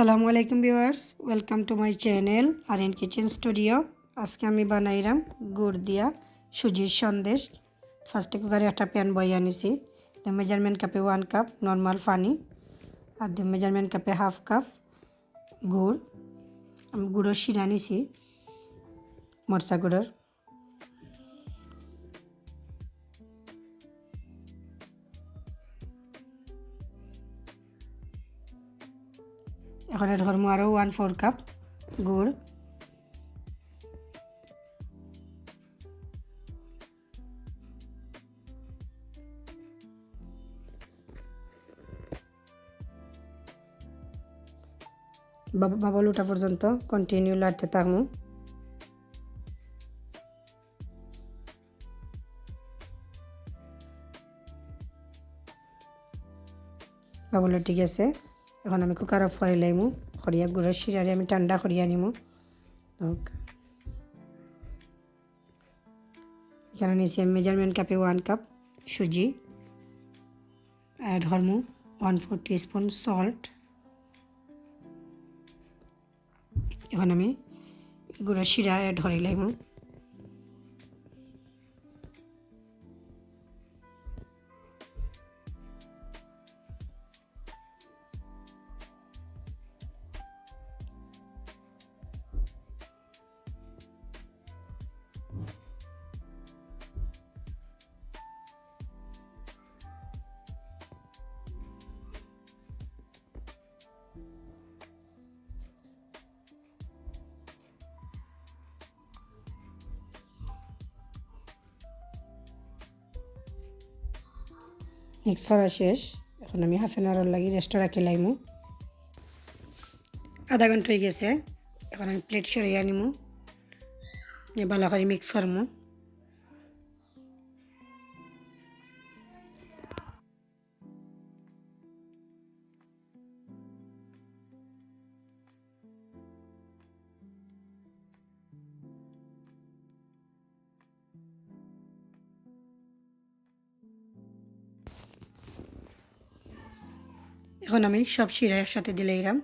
আসসালামু আলাইকুম viewers, welcome to my channel Aryan kitchen studio. আজকে আমি বানাইলাম গুড় দিয়া সুজির সন্দেশ। ফার্স্টে কুকারে একটা প্যান বইয়া নিছি। মেজারমেন্ট কাপে 1 কাপ নর্মাল পানি আর মেজারমেন্ট কাপে হাফ কাপ গুড়। আমি গুড়ের শিরা নিছি মরচা গুড়ের। এখন ধরমু আরও 1/4 কাপ গুড়। বাবল ওঠা পর্যন্ত কন্টিনিউ লাড়তে থাকবো। বাবল ঠিক আছে। এখন আমি কুকার অফ করে লাইমু। খড়িয়া গুড়ের শিরারে আমি ঠান্ডা করিয়া নিমু। এখানে নিয়েছি আমি মেজারমেন্ট কাপে 1 কাপ সুজি, অ্যাড হরমু 1/4 টিস্পুন সল্ট। এখন আমি গুঁড়ো শিরা অ্যাড করে লাইমু। মিক্স করা শেষ। এখন আমি হাফ অ্যান আওয়ার লাগি রেস্টে রাখি লাইমু। আধা ঘন্টা হয়ে গেছে। এখন আমি প্লেট সরিয়ে নিমু, ভালো করে মিক্স করমু। এখন আমি সব শিরা একসাথে দিলে এরাম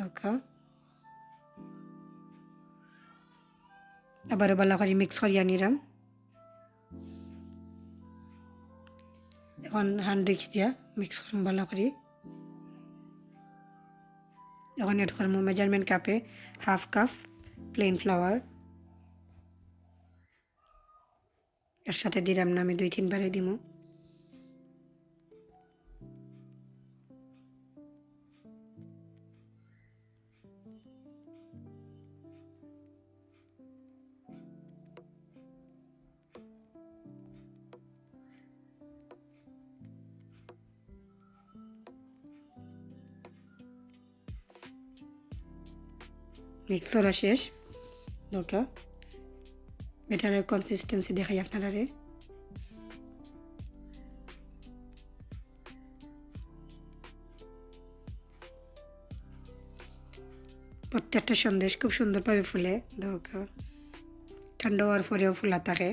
রাখা, আবারও ভালো করে মিক্স করিয়া নিলাম। এখন হ্যান্ড উইক্স দিয়া মিক্স করম ভালো করে। এখন এড করবো মেজারমেন্ট কাপে হাফ কাপ প্লেন ফ্লাওয়ার। একসাথে দিলাম না, আমি 2-3 বারে দিমু। মিক্স করা শেষ। ওকে, ব্যাটারের কনসিস্টেন্সি দেখাই আপনারা। প্রত্যেকটা সন্দেশ খুব সুন্দরভাবে ফুলে। দেখো, ঠান্ডা হওয়ার পরেও ফুলা থাকে।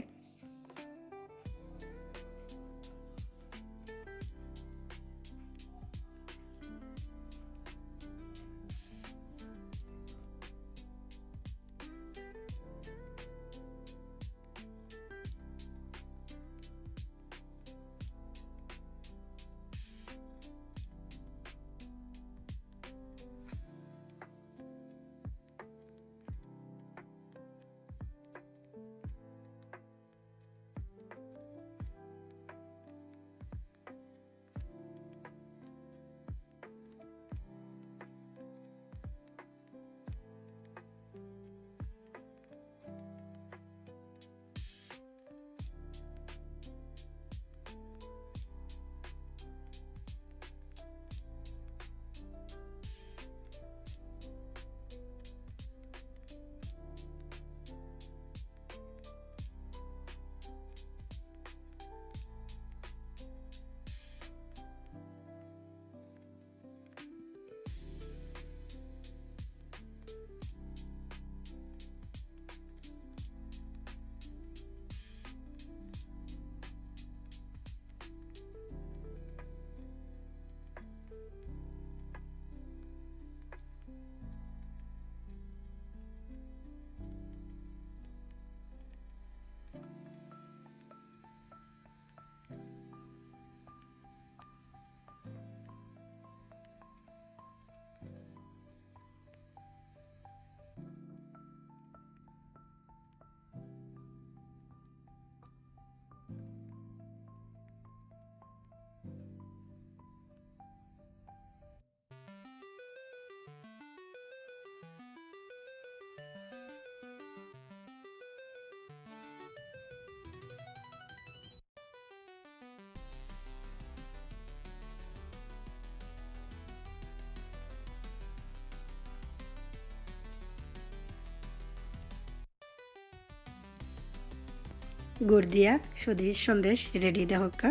গুড় দিয়া সুজির সন্দেশ রেডি দেখা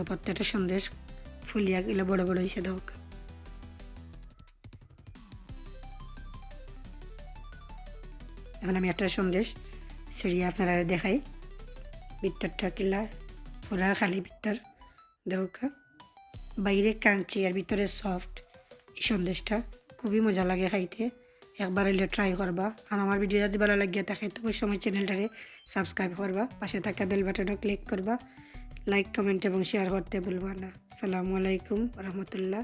প্রত্যেকটা সন্দেশ ফুলিয়া গেলে বড় বড় হিসেবে দেখা এখন আমি একটা সন্দেশ ছিড়িয়ে আপনারা দেখাই ভিতরটা কিলা পুরা খালি ভিতর দেখা বাইরে ক্রাঞ্চি আর ভিতরে সফট এই সন্দেশটা খুবই মজা লাগে খাইতে একবার হইলে ট্রাই করবা আর আমার ভিডিও যদি ভালো লাগিয়ে থাকে তো ওই সময় চ্যানেলটারে সাবস্ক্রাইব করবা পাশে থাকা বেল বাটনও ক্লিক করবা লাইক কমেন্ট এবং শেয়ার করতে ভুলবা না। আসসালামু আলাইকুম রহমতুল্লাহ।